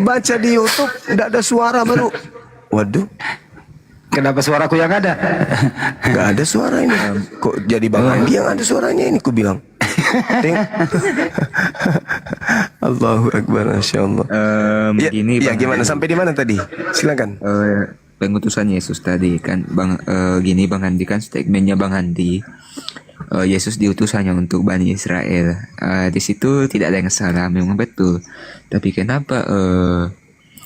baca di YouTube, tidak ada suara baru. Waduh, Kenapa suaraku yang ada? nggak ada suara ini. Kok jadi Bang Andi yang ada suaranya ini? Ku bilang. Allahu Akbar, Masya Allah. Begini Ya, Bang gimana? Andi. Sampai di mana tadi? Silakan. Pengutusan Yesus tadi kan gini Bang Andi, kan statementnya Bang Andi, Yesus diutus hanya untuk Bani Israel. Di situ tidak ada yang salah, memang betul. Tapi kenapa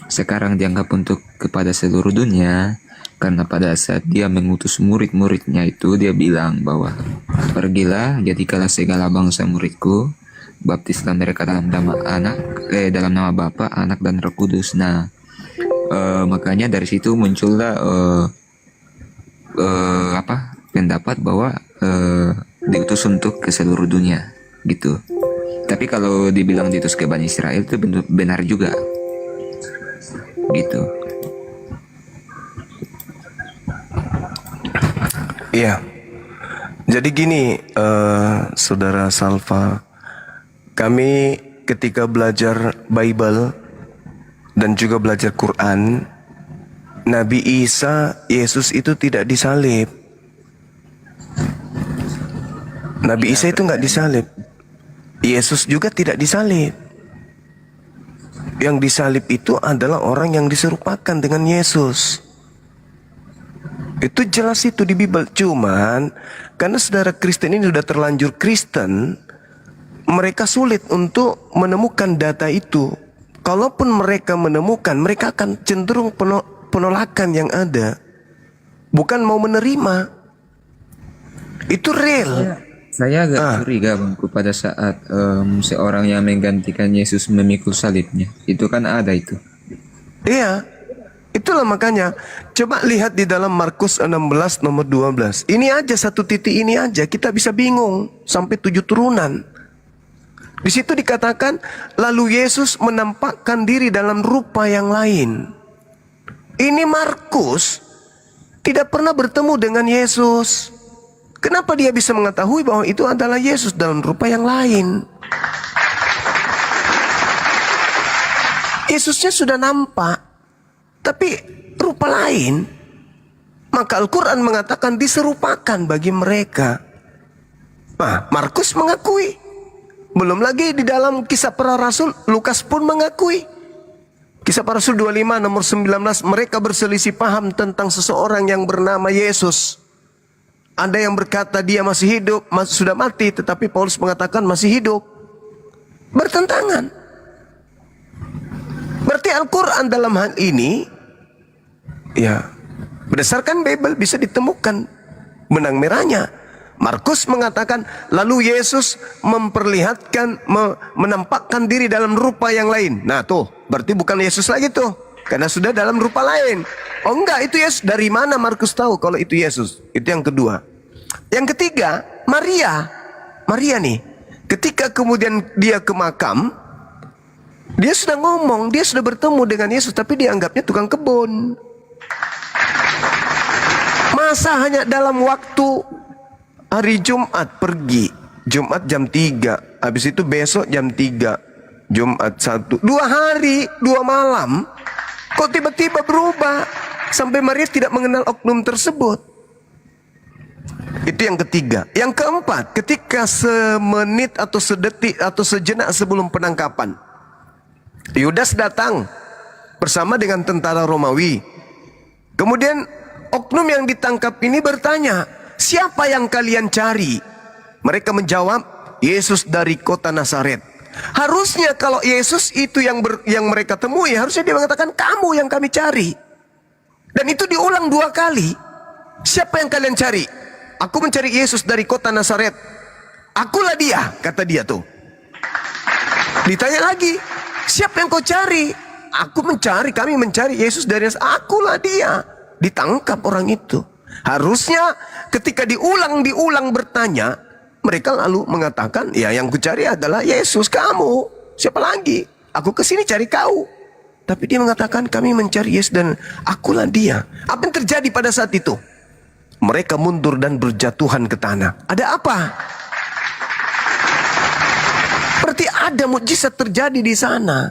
sekarang dianggap untuk kepada seluruh dunia? Karena pada saat dia mengutus murid-muridnya itu, dia bilang bahwa pergilah, jadikanlah segala bangsa muridku, baptislah mereka dalam nama Bapa, Anak dan Roh Kudus. Nah, makanya dari situ muncullah pendapat bahwa diutus untuk ke seluruh dunia gitu. Tapi kalau dibilang diutus ke Bani Israel itu benar juga gitu. Iya. Jadi gini, Saudara Salva, kami ketika belajar Bible dan juga belajar Quran, Nabi Isa, Yesus itu tidak disalib. Nabi Isa itu nggak disalib. Yesus juga tidak disalib. Yang disalib itu adalah orang yang diserupakan dengan Yesus. Itu jelas itu di Bible. Cuman karena saudara Kristen ini sudah terlanjur Kristen, mereka sulit untuk menemukan data itu. Kalaupun mereka menemukan, mereka akan cenderung penolakan yang ada, bukan mau menerima. Itu real. Saya agak curiga Bangku pada saat seorang yang menggantikan Yesus memikul salibnya. Itu kan ada itu. Iya. Itulah makanya coba lihat di dalam Markus 16 nomor 12. Ini aja satu titik ini aja kita bisa bingung sampai 7 turunan. Di situ dikatakan lalu Yesus menampakkan diri dalam rupa yang lain. Ini Markus tidak pernah bertemu dengan Yesus. Kenapa dia bisa mengetahui bahwa itu adalah Yesus dalam rupa yang lain? Yesusnya sudah nampak, tapi rupa lain. Maka Al-Quran mengatakan diserupakan bagi mereka. Nah, Markus mengakui. Belum lagi di dalam Kisah Para Rasul, Lukas pun mengakui. Kisah Para Rasul 25 nomor 19, mereka berselisih paham tentang seseorang yang bernama Yesus. Ada yang berkata dia masih hidup, sudah mati, tetapi Paulus mengatakan masih hidup. Bertentangan. Berarti Al-Quran dalam hal ini, ya, berdasarkan Bible bisa ditemukan benang merahnya. Markus mengatakan, lalu Yesus memperlihatkan, menampakkan diri dalam rupa yang lain. Nah tuh, berarti bukan Yesus lagi tuh, karena sudah dalam rupa lain. Oh enggak, itu Yesus. Dari mana Markus tahu kalau itu Yesus? Itu yang kedua. Yang ketiga, Maria. Maria nih, ketika kemudian dia ke makam, dia sudah ngomong, dia sudah bertemu dengan Yesus, tapi dianggapnya tukang kebun. Masa hanya dalam waktu hari Jumat pergi, Jumat jam 3, habis itu besok jam 3, Jumat 1, 2 hari, 2 malam, kok tiba-tiba berubah sampai Maria tidak mengenal oknum tersebut. Itu yang ketiga. Yang keempat, ketika semenit atau sedetik atau sejenak sebelum penangkapan, Yudas datang bersama dengan tentara Romawi. Kemudian oknum yang ditangkap ini bertanya, siapa yang kalian cari? Mereka menjawab, Yesus dari kota Nazaret. Harusnya kalau Yesus itu yang mereka temui, harusnya dia mengatakan, kamu yang kami cari. Dan itu diulang 2 kali. Siapa yang kalian cari? Aku mencari Yesus dari kota Nazaret. Akulah dia, kata dia tuh. Ditanya lagi, siapa yang kau cari? Kami mencari Yesus dari Nazaret. Akulah dia. Ditangkap orang itu. Harusnya ketika diulang bertanya, mereka lalu mengatakan, ya yang kucari adalah Yesus, kamu. Siapa lagi? Aku kesini cari kau. Tapi dia mengatakan, kami mencari Yesus dan akulah dia. Apa yang terjadi pada saat itu? Mereka mundur dan berjatuhan ke tanah. Ada apa? Berarti ada mukjizat terjadi di sana.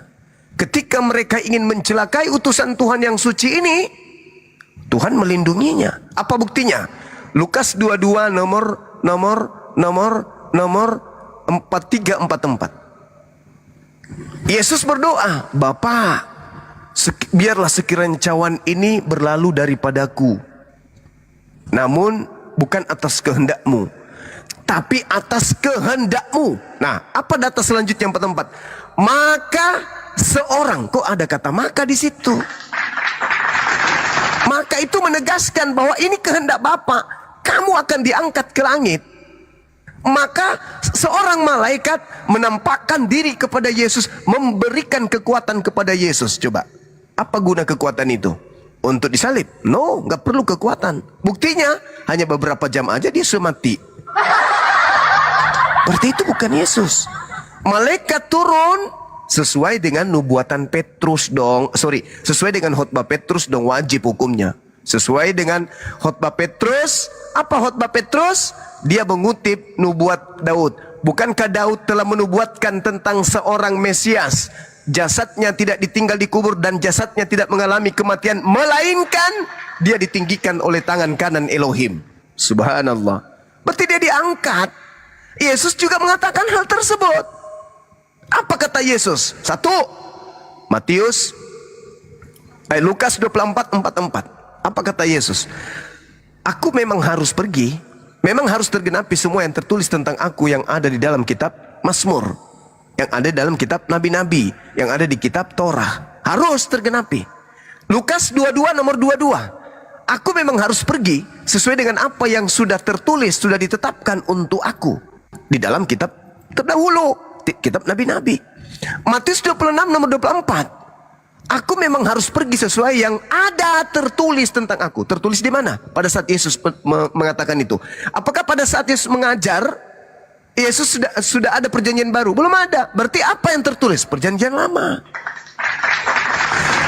Ketika mereka ingin mencelakai utusan Tuhan yang suci ini, Tuhan melindunginya. Apa buktinya? Lukas 22 nomor 4344. Yesus berdoa, Bapa, biarlah sekiranya cawan ini berlalu daripadaku. Namun bukan atas kehendakmu, tapi atas kehendakmu. Nah, apa data selanjutnya yang 44? Maka seorang, kok ada kata maka di situ? Maka itu menegaskan bahwa ini kehendak Bapa, kamu akan diangkat ke langit. Maka seorang malaikat menampakkan diri kepada Yesus, memberikan kekuatan kepada Yesus. Coba, apa guna kekuatan itu? Untuk disalib? No, nggak perlu kekuatan. Buktinya hanya beberapa jam aja dia sudah mati. Berarti itu bukan Yesus. Malaikat turun sesuai dengan nubuatan Petrus dong. Sesuai dengan khotbah Petrus dong, wajib hukumnya. Sesuai dengan khotbah Petrus. Apa khotbah Petrus? Dia mengutip nubuat Daud. Bukankah Daud telah menubuatkan tentang seorang Mesias? Jasadnya tidak ditinggal di kubur dan jasadnya tidak mengalami kematian, melainkan dia ditinggikan oleh tangan kanan Elohim. Subhanallah. Berarti dia diangkat. Yesus juga mengatakan hal tersebut. Apa kata Yesus? Lukas 24:44. Apa kata Yesus? Aku memang harus pergi, memang harus tergenapi semua yang tertulis tentang aku yang ada di dalam kitab Mazmur, yang ada di dalam kitab nabi-nabi, yang ada di kitab Torah. Harus tergenapi. Lukas 22 nomor 22. Aku memang harus pergi sesuai dengan apa yang sudah tertulis, sudah ditetapkan untuk aku di dalam kitab terdahulu, kitab nabi-nabi. Matius 26 nomor 24. Aku memang harus pergi sesuai yang ada tertulis tentang aku. Tertulis di mana? Pada saat Yesus mengatakan itu. Apakah pada saat Yesus mengajar, Yesus sudah ada perjanjian baru? Belum ada. Berarti apa yang tertulis? Perjanjian lama.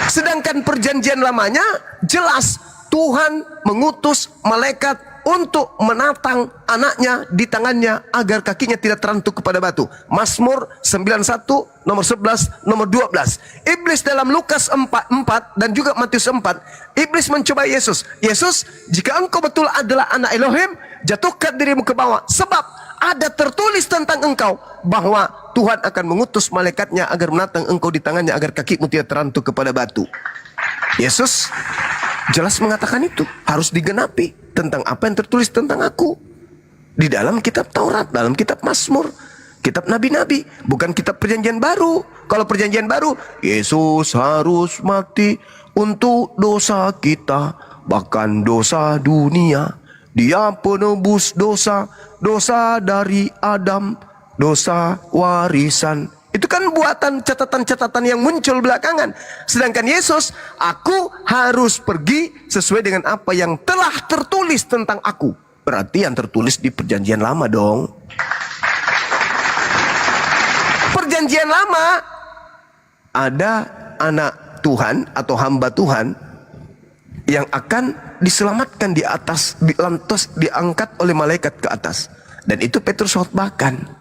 Sedangkan perjanjian lamanya jelas Tuhan mengutus malaikat untuk menatang anaknya di tangannya agar kakinya tidak terantuk kepada batu. Mazmur 91 nomor 11 nomor 12. Iblis dalam Lukas 4 dan juga Matius 4, iblis mencoba Yesus. Yesus, jika engkau betul adalah anak Elohim, jatuhkan dirimu ke bawah, sebab ada tertulis tentang engkau bahwa Tuhan akan mengutus malaikatnya agar menatang engkau di tangannya agar kakimu tidak terantuk kepada batu. Yesus jelas mengatakan itu harus digenapi tentang apa yang tertulis tentang aku di dalam kitab Taurat, dalam kitab Mazmur, kitab nabi-nabi, bukan kitab perjanjian baru. Kalau perjanjian baru, Yesus harus mati untuk dosa kita, bahkan dosa dunia. Dia penebus dosa, dosa dari Adam, dosa warisan. Itu kan buatan catatan-catatan yang muncul belakangan. Sedangkan Yesus, aku harus pergi sesuai dengan apa yang telah tertulis tentang aku. Berarti yang tertulis di perjanjian lama dong. Perjanjian lama, ada anak Tuhan atau hamba Tuhan yang akan diselamatkan di atas, lantas diangkat oleh malaikat ke atas. Dan itu Petrus khotbahkan.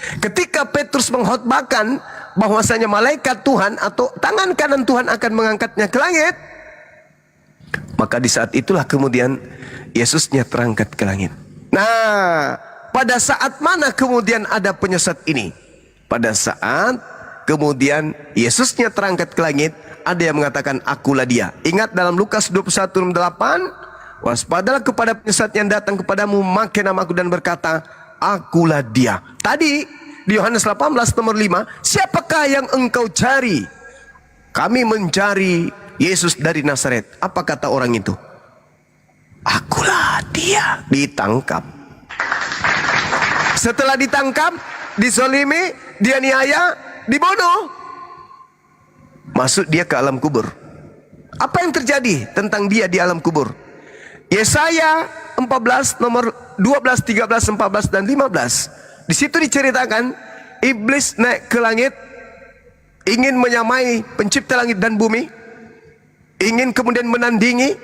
Ketika Petrus mengkhotbahkan bahwasanya malaikat Tuhan atau tangan kanan Tuhan akan mengangkatnya ke langit, maka di saat itulah kemudian Yesusnya terangkat ke langit. Nah, pada saat mana kemudian ada penyesat ini? Pada saat kemudian Yesusnya terangkat ke langit, ada yang mengatakan akulah dia. Ingat dalam Lukas 21:8, waspadalah kepada penyesat yang datang kepadamu memakai namaku dan berkata, akulah dia. Tadi di Yohanes 18 nomor 5, siapakah yang engkau cari? Kami mencari Yesus dari Nazaret. Apa kata orang itu? Akulah dia. Ditangkap. Setelah ditangkap, disolimi, dianiaya, dibunuh, masuk dia ke alam kubur. Apa yang terjadi tentang dia di alam kubur? Yesaya 14 nomor 12, 13, 14 dan 15. Di situ diceritakan iblis naik ke langit, ingin menyamai pencipta langit dan bumi, ingin kemudian menandingi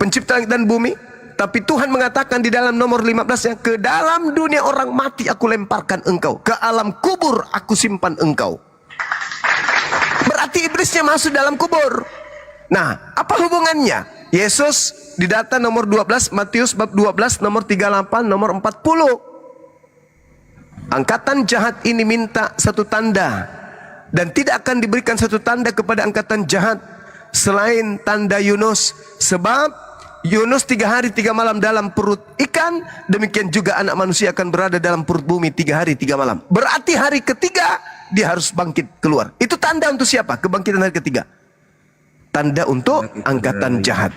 pencipta langit dan bumi. Tapi Tuhan mengatakan di dalam nomor 15-nya, ke dalam dunia orang mati aku lemparkan engkau, ke alam kubur aku simpan engkau. berarti iblisnya masuk dalam kubur. Nah, apa hubungannya? Yesus di data nomor 12, Matius bab 12, nomor 38, nomor 40. Angkatan jahat ini minta satu tanda, dan tidak akan diberikan satu tanda kepada angkatan jahat selain tanda Yunus. Sebab Yunus 3 hari 3 malam dalam perut ikan, demikian juga anak manusia akan berada dalam perut bumi 3 hari 3 malam. Berarti hari ketiga dia harus bangkit keluar. Itu tanda untuk siapa? Kebangkitan hari ketiga. Tanda untuk angkatan jahat.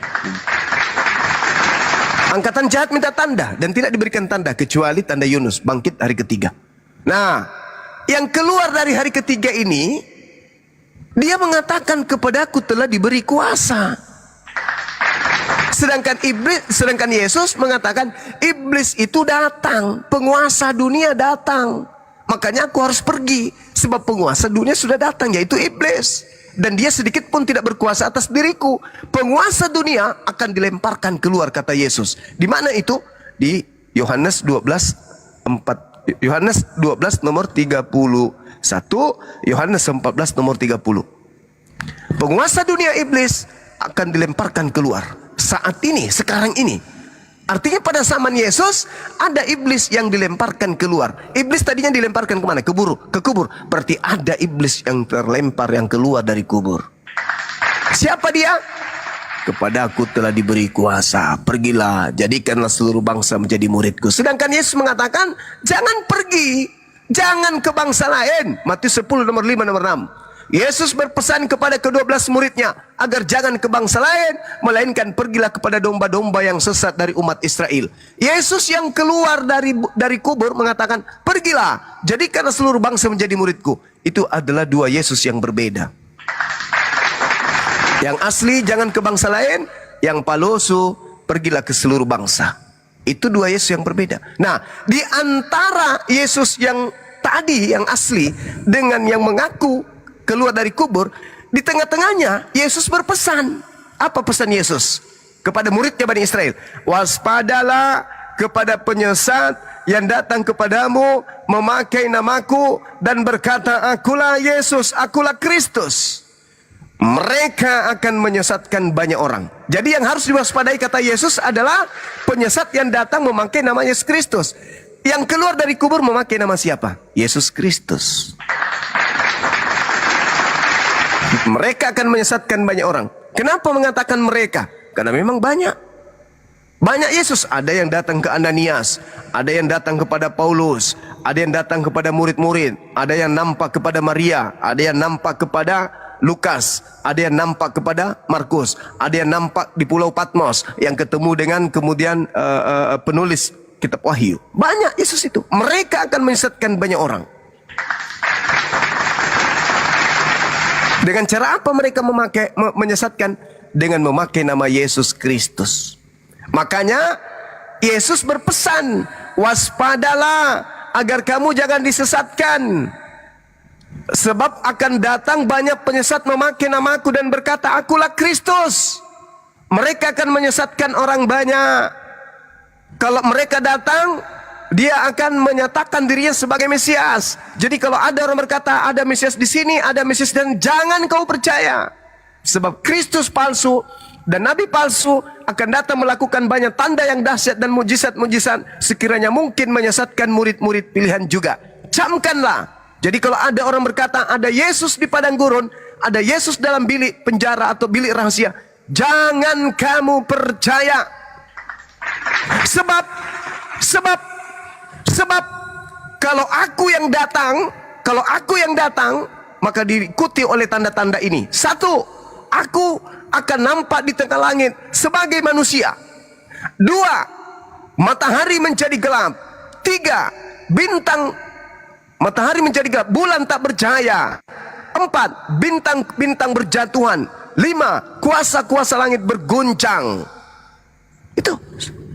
Angkatan jahat minta tanda dan tidak diberikan tanda kecuali tanda Yunus, bangkit hari ketiga. Nah, yang keluar dari hari ketiga ini, dia mengatakan kepadaku telah diberi kuasa. Sedangkan Yesus mengatakan iblis itu datang, penguasa dunia datang. Makanya aku harus pergi sebab penguasa dunia sudah datang, yaitu iblis. Dan dia sedikit pun tidak berkuasa atas diriku. Penguasa dunia akan dilemparkan keluar, kata Yesus. Di mana itu? Di Yohanes 12 nomor 31, Yohanes 14 nomor 30. Penguasa dunia iblis akan dilemparkan keluar. Saat ini, sekarang ini. Artinya pada zaman Yesus ada iblis yang dilemparkan keluar. Iblis tadinya dilemparkan kemana? Ke kubur. Berarti ada iblis yang terlempar, yang keluar dari kubur. Siapa dia? Kepadaku telah diberi kuasa. Pergilah, jadikanlah seluruh bangsa menjadi muridku. Sedangkan Yesus mengatakan, jangan pergi, jangan ke bangsa lain. Matius 10 nomor 5 nomor 6. Yesus berpesan kepada ke-12 muridnya agar jangan ke bangsa lain, melainkan pergilah kepada domba-domba yang sesat dari umat Israel. Yesus yang keluar dari kubur mengatakan, pergilah, jadikanlah seluruh bangsa menjadi muridku. Itu adalah dua Yesus yang berbeda. Yang asli jangan ke bangsa lain, yang palsu pergilah ke seluruh bangsa. Itu dua Yesus yang berbeda. Nah, di antara Yesus yang tadi, yang asli, dengan yang mengaku keluar dari kubur, di tengah-tengahnya Yesus berpesan. Apa pesan Yesus kepada muridnya Bani Israel? Waspadalah kepada penyesat yang datang kepadamu memakai namaku dan berkata, akulah Yesus, akulah Kristus. Mereka akan menyesatkan banyak orang. Jadi yang harus diwaspadai, kata Yesus, adalah penyesat yang datang memakai nama Yesus Kristus. Yang keluar dari kubur memakai nama siapa? Yesus Kristus. Mereka akan menyesatkan banyak orang. Kenapa mengatakan mereka? Karena memang banyak. Banyak Yesus. Ada yang datang ke Ananias, ada yang datang kepada Paulus, ada yang datang kepada murid-murid, ada yang nampak kepada Maria, ada yang nampak kepada Lukas, ada yang nampak kepada Markus, ada yang nampak di Pulau Patmos, yang ketemu dengan kemudian penulis kitab Wahyu. Banyak Yesus itu. Mereka akan menyesatkan banyak orang. Dengan cara apa mereka menyesatkan? Dengan memakai nama Yesus Kristus. Makanya Yesus berpesan, waspadalah agar kamu jangan disesatkan. Sebab akan datang banyak penyesat memakai namaku dan berkata, akulah Kristus. Mereka akan menyesatkan orang banyak. Kalau mereka datang, dia akan menyatakan dirinya sebagai Mesias. Jadi kalau ada orang berkata ada Mesias di sini, ada Mesias, dan jangan kau percaya. Sebab Kristus palsu dan nabi palsu akan datang melakukan banyak tanda yang dahsyat dan mujizat-mujizat, sekiranya mungkin menyesatkan murid-murid pilihan juga. Camkanlah. Jadi kalau ada orang berkata ada Yesus di padang gurun, ada Yesus dalam bilik penjara atau bilik rahasia, jangan kamu percaya. Sebab kalau aku yang datang, maka diikuti oleh tanda-tanda ini. 1, aku akan nampak di tengah langit sebagai manusia. 2, matahari menjadi gelap. 3, matahari menjadi gelap, bulan tak bercahaya. 4, bintang-bintang berjatuhan. 5, kuasa-kuasa langit berguncang. Itu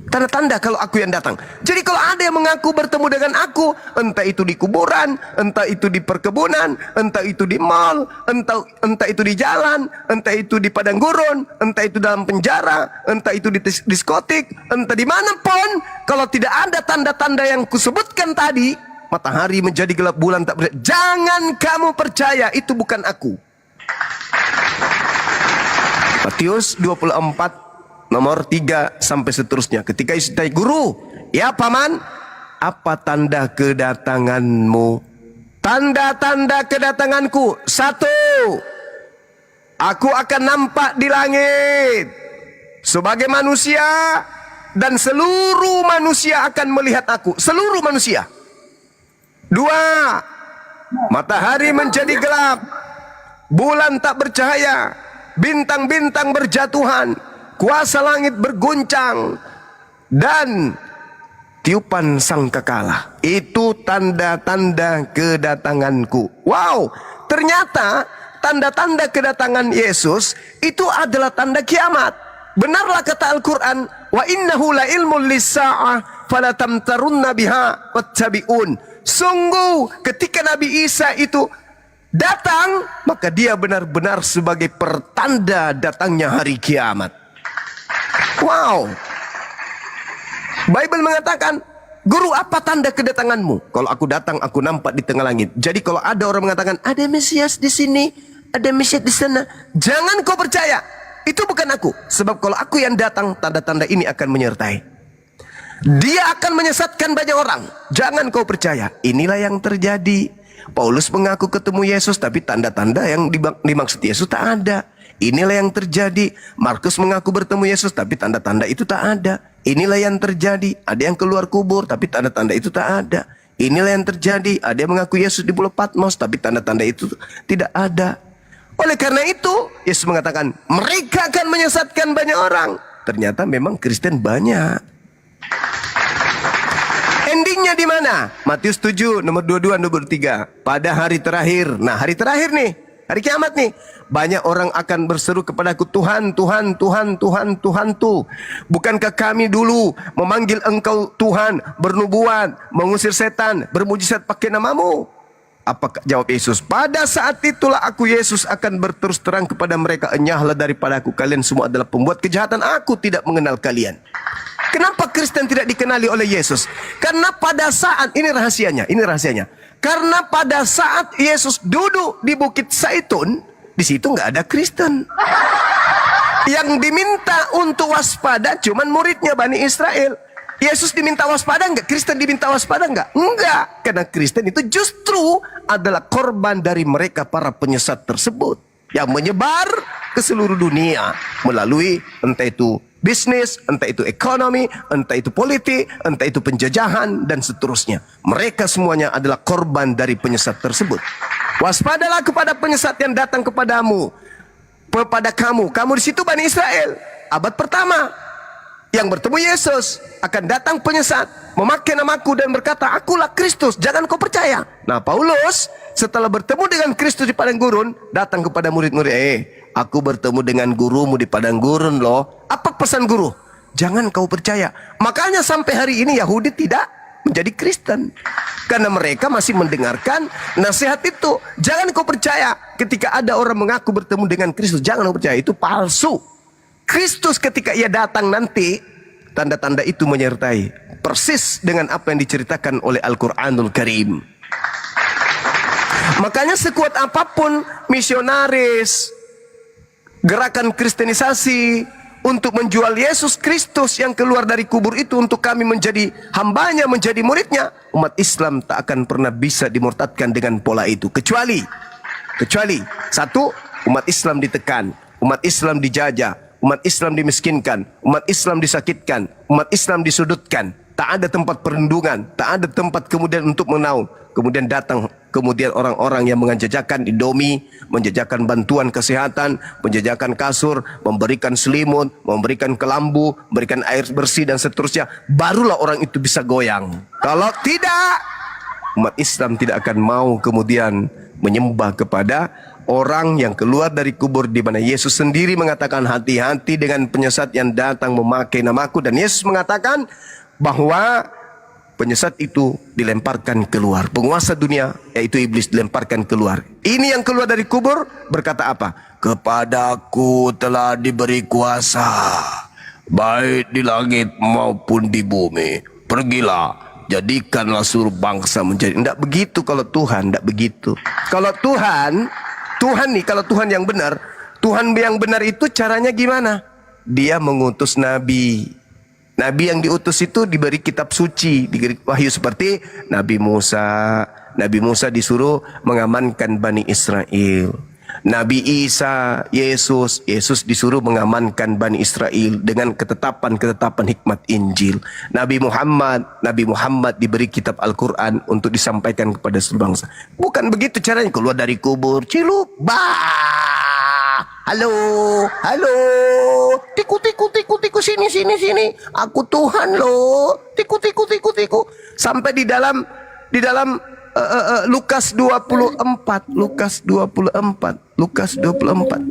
tanda-tanda kalau aku yang datang. Jadi kalau ada yang mengaku bertemu dengan aku, entah itu di kuburan, entah itu di perkebunan, entah itu di mall, entah itu di jalan, entah itu di padang gurun, entah itu dalam penjara, entah itu di diskotik, entah dimanapun, kalau tidak ada tanda-tanda yang kusebutkan tadi, matahari menjadi gelap, bulan tak bercahaya, jangan kamu percaya, itu bukan aku. Matius 24 nomor 3 sampai seterusnya. Ketika Yesus ditanya, "Guru, ya paman, apa tanda kedatanganmu?" Tanda-tanda kedatanganku, 1, aku akan nampak di langit sebagai manusia, dan seluruh manusia akan melihat aku. Seluruh manusia. 2, matahari menjadi gelap, bulan tak bercahaya, bintang-bintang berjatuhan, kuasa langit berguncang, dan tiupan sangkakala. Itu tanda-tanda kedatanganku. Wow, ternyata tanda-tanda kedatangan Yesus itu adalah tanda kiamat. Benarlah kata Al-Quran, wa innahu la ilmun lis-sa'ah fala tamtarunna biha wattabi'un. Sungguh ketika Nabi Isa itu datang, maka dia benar-benar sebagai pertanda datangnya hari kiamat. Wow. Bible mengatakan, "Guru, apa tanda kedatanganmu?" Kalau aku datang, aku nampak di tengah langit. Jadi kalau ada orang mengatakan, ada Mesias di sini, ada Mesias di sana, jangan kau percaya. Itu bukan aku. Sebab kalau aku yang datang, tanda-tanda ini akan menyertai. Dia akan menyesatkan banyak orang. Jangan kau percaya. Inilah yang terjadi. Paulus mengaku ketemu Yesus, tapi tanda-tanda yang dimaksud Yesus tak ada. Inilah yang terjadi. Markus mengaku bertemu Yesus, tapi tanda-tanda itu tak ada. Inilah yang terjadi. Ada yang keluar kubur, tapi tanda-tanda itu tak ada. Inilah yang terjadi. Ada yang mengaku Yesus di Pulau Patmos, tapi tanda-tanda itu tidak ada. Oleh karena itu, Yesus mengatakan, mereka akan menyesatkan banyak orang. Ternyata memang Kristen banyak. Endingnya di mana? Matius 7 nomor 22 nomor 3. Pada hari terakhir. Nah, hari terakhir nih, hari kiamat nih, banyak orang akan berseru kepadaku, Tuhan, Tuhan, Tuhan, Tuhan, Tuhanku, bukankah kami dulu memanggil engkau Tuhan, bernubuat, mengusir setan, bermujizat pakai namamu? Apa jawab Yesus? Pada saat itulah aku Yesus akan berterus terang kepada mereka, enyahlah daripadaku, kalian semua adalah pembuat kejahatan, aku tidak mengenal kalian. Kenapa Kristen tidak dikenali oleh Yesus? Karena pada saat, ini rahasianya. Karena pada saat Yesus duduk di Bukit Zaitun, di situ nggak ada Kristen. Yang diminta untuk waspada cuman muridnya Bani Israel. Yesus diminta waspada nggak? Kristen diminta waspada nggak? Enggak. Karena Kristen itu justru adalah korban dari mereka para penyesat tersebut, yang menyebar ke seluruh dunia melalui entah itu bisnis, entah itu ekonomi, entah itu politik, entah itu penjajahan, dan seterusnya. Mereka semuanya adalah korban dari penyesat tersebut. Waspadalah kepada penyesat yang datang kepadamu, kepada kamu. Kamu di situ Bani Israel, abad pertama, yang bertemu Yesus. Akan datang penyesat, memakai namaku dan berkata, akulah Kristus, jangan kau percaya. Nah, Paulus setelah bertemu dengan Kristus di padang gurun, datang kepada murid-murid, aku bertemu dengan gurumu di padang gurun loh. Apa pesan guru? Jangan kau percaya. Makanya sampai hari ini Yahudi tidak menjadi Kristen, karena mereka masih mendengarkan nasihat itu. Jangan kau percaya. Ketika ada orang mengaku bertemu dengan Kristus, jangan kau percaya, itu palsu. Kristus ketika ia datang nanti, tanda-tanda itu menyertai, persis dengan apa yang diceritakan oleh Al-Quranul Karim. Makanya sekuat apapun misionaris, gerakan kristenisasi untuk menjual Yesus Kristus yang keluar dari kubur itu untuk kami menjadi hambanya, menjadi muridnya, umat Islam tak akan pernah bisa dimurtadkan dengan pola itu. Kecuali satu, umat Islam ditekan, umat Islam dijajah, umat Islam dimiskinkan, umat Islam disakitkan, umat Islam disudutkan. Tak ada tempat perlindungan, tak ada tempat kemudian untuk menaung. Kemudian datang orang-orang yang menjajakan Indomie, menjajakan bantuan kesehatan, menjajakan kasur, memberikan selimut, memberikan kelambu, memberikan air bersih dan seterusnya. Barulah orang itu bisa goyang. Kalau tidak, umat Islam tidak akan mau kemudian menyembah kepada orang yang keluar dari kubur, di mana Yesus sendiri mengatakan, hati-hati dengan penyesat yang datang memakai namaku. Dan Yesus mengatakan bahwa penyesat itu dilemparkan keluar. Penguasa dunia, yaitu iblis, dilemparkan keluar. Ini yang keluar dari kubur berkata apa? Kepadaku telah diberi kuasa, baik di langit maupun di bumi. Pergilah, jadikanlah seluruh bangsa menjadi. Tidak begitu kalau Tuhan, tidak begitu. Kalau Tuhan nih, kalau Tuhan yang benar, Tuhan yang benar itu caranya gimana? Dia mengutus nabi. Nabi yang diutus itu diberi kitab suci, diberi wahyu seperti Nabi Musa. Nabi Musa disuruh mengamankan Bani Israel. Nabi Isa, Yesus disuruh mengamankan Bani Israel dengan ketetapan-ketetapan hikmat Injil. Nabi Muhammad diberi kitab Al-Quran untuk disampaikan kepada seluruh bangsa. Bukan begitu caranya, keluar dari kubur, cilup, bah, halo, tiku, sini, aku Tuhan loh, tiku, sampai di dalam Lukas 24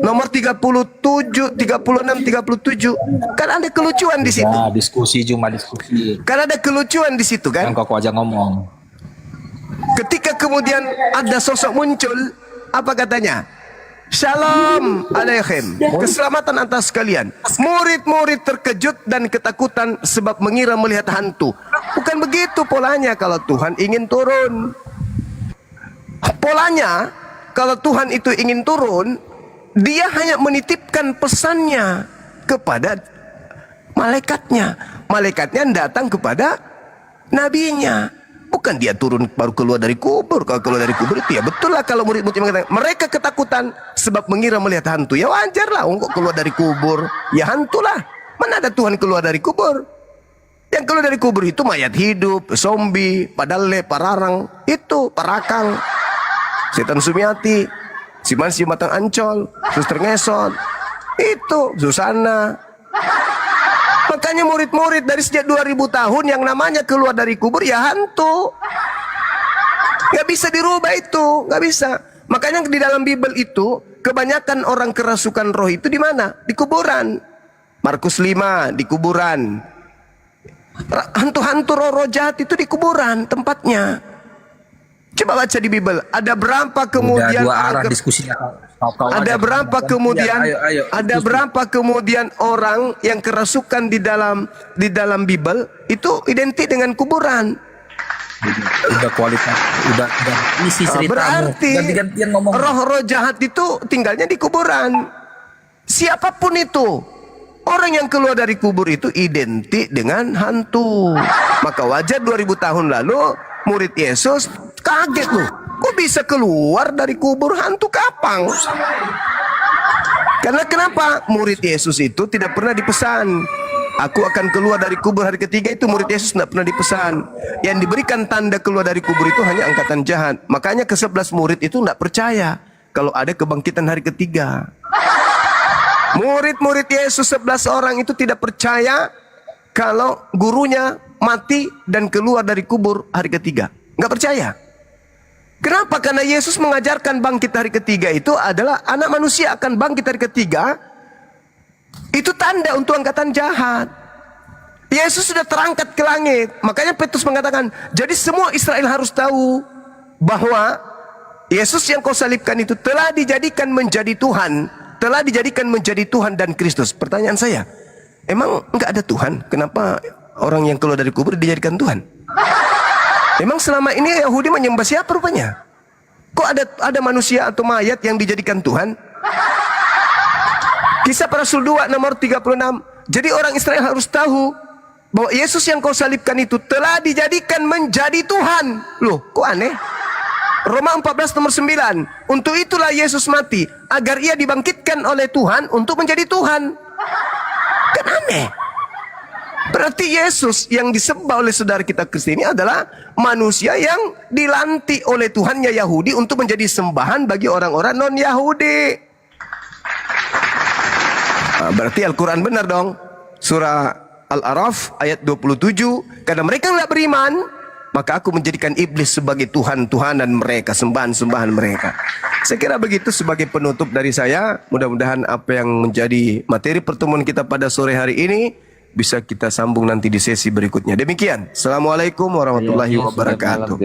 nomor 37, 36, 37. Kan ada kelucuan di situ. Nah, diskusi. Kan ada kelucuan di situ kan? Kan kok aja ngomong. Ketika kemudian ada sosok muncul, apa katanya? Shalom alaikum, keselamatan atas kalian. Murid-murid terkejut dan ketakutan sebab mengira melihat hantu. Bukan begitu polanya kalau Tuhan ingin turun. Polanya kalau Tuhan itu ingin turun, dia hanya menitipkan pesannya kepada malaikatnya. Malaikatnya datang kepada nabinya. Bukan dia turun baru keluar dari kubur. Kalau keluar dari kubur itu ya betul lah kalau murid-murid mengatakan mereka ketakutan sebab mengira melihat hantu. Ya wajar lah, kok keluar dari kubur ya hantu lah. Mana ada Tuhan keluar dari kubur? Yang keluar dari kubur itu mayat hidup, zombie, padale, pararang, itu parakang, setan Sumiati, Simansi Matang Ancol, Suster Ngesot, itu Susana. Makanya murid-murid dari sejak 2000 tahun yang namanya keluar dari kubur ya hantu. Gak bisa dirubah itu, gak bisa. Makanya di dalam Bible itu kebanyakan orang kerasukan roh itu di mana? Di kuburan. Markus 5 di kuburan. Hantu-hantu roh jahat itu di kuburan tempatnya. Coba baca di Bible. Ada berapa kemudian? Udah dua arah diskusinya. Ada berapa kemudian? Ada berapa kemudian orang yang kerasukan di dalam Bible itu identik dengan kuburan. Udah kualitas, udah isi ceritamu. Berarti ganti-gantian ngomong. Roh-roh jahat itu tinggalnya di kuburan. Siapapun itu, orang yang keluar dari kubur itu identik dengan hantu. Maka wajar 2000 tahun lalu murid Yesus kaget loh. Kok bisa keluar dari kubur hantu kapang? Karena kenapa? Murid Yesus itu tidak pernah dipesan. Aku akan keluar dari kubur hari ketiga, itu murid Yesus tidak pernah dipesan. Yang diberikan tanda keluar dari kubur itu hanya angkatan jahat. Makanya ke-11 murid itu tidak percaya kalau ada kebangkitan hari ketiga. Murid-murid Yesus 11 orang itu tidak percaya kalau gurunya mati dan keluar dari kubur hari ketiga. Nggak percaya. Kenapa? Karena Yesus mengajarkan bangkit hari ketiga itu adalah anak manusia akan bangkit hari ketiga. Itu tanda untuk angkatan jahat. Yesus sudah terangkat ke langit. Makanya Petrus mengatakan, jadi semua Israel harus tahu bahwa Yesus yang kau salibkan itu telah dijadikan menjadi Tuhan. Telah dijadikan menjadi Tuhan dan Kristus. Pertanyaan saya, emang nggak ada Tuhan? Kenapa orang yang keluar dari kubur dijadikan Tuhan? Memang selama ini Yahudi menyembah siapa rupanya? Kok ada manusia atau mayat yang dijadikan Tuhan? Kisah para Rasul 2 nomor 36. Jadi orang Israel harus tahu bahwa Yesus yang kau salibkan itu telah dijadikan menjadi Tuhan. Loh, kok aneh? Roma 14 nomor 9. Untuk itulah Yesus mati, agar ia dibangkitkan oleh Tuhan untuk menjadi Tuhan. Kan aneh. Berarti Yesus yang disembah oleh saudara kita Kristen ini adalah manusia yang dilantik oleh Tuhannya Yahudi untuk menjadi sembahan bagi orang-orang non-Yahudi. Nah, berarti Al-Quran benar dong. Surah Al-Araf ayat 27. Karena mereka tidak beriman, maka aku menjadikan iblis sebagai Tuhan-Tuhanan mereka, sembahan-sembahan mereka. Saya kira begitu sebagai penutup dari saya. Mudah-mudahan apa yang menjadi materi pertemuan kita pada sore hari ini bisa kita sambung nanti di sesi berikutnya. Demikian. Assalamualaikum warahmatullahi wabarakatuh.